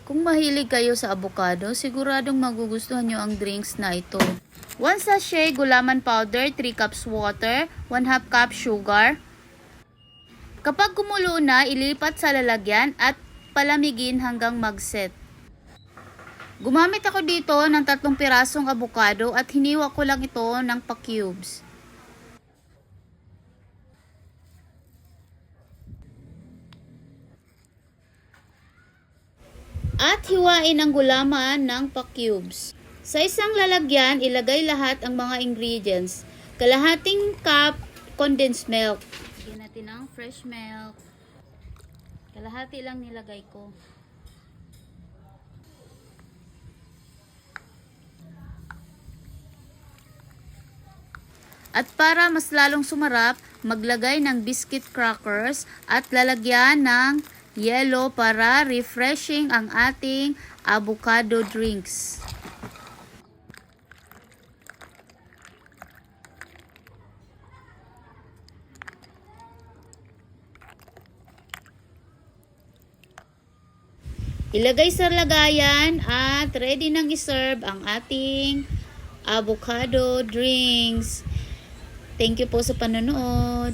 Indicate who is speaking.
Speaker 1: Kung mahilig kayo sa avocado, siguradong magugustuhan nyo ang drinks na ito. 1 sachet gulaman powder, 3 cups water, 1/2 cup sugar. Kapag kumulo na, ilipat sa lalagyan at palamigin hanggang mag-set. Gumamit ako dito ng 3 pirasong avocado at hiniwa ko lang ito ng pa-cubes. At hiwain ang gulaman ng pa-cubes. Sa isang lalagyan, ilagay lahat ang mga ingredients. Kalahating cup condensed milk. Lagyan natin ang fresh milk. Kalahati lang nilagay ko. At para mas lalong sumarap, maglagay ng biscuit crackers at lalagyan ng yellow para refreshing ang ating avocado drinks. Ilagay sa lagayan at ready nang iserve ang ating avocado drinks. Thank you po sa panonood.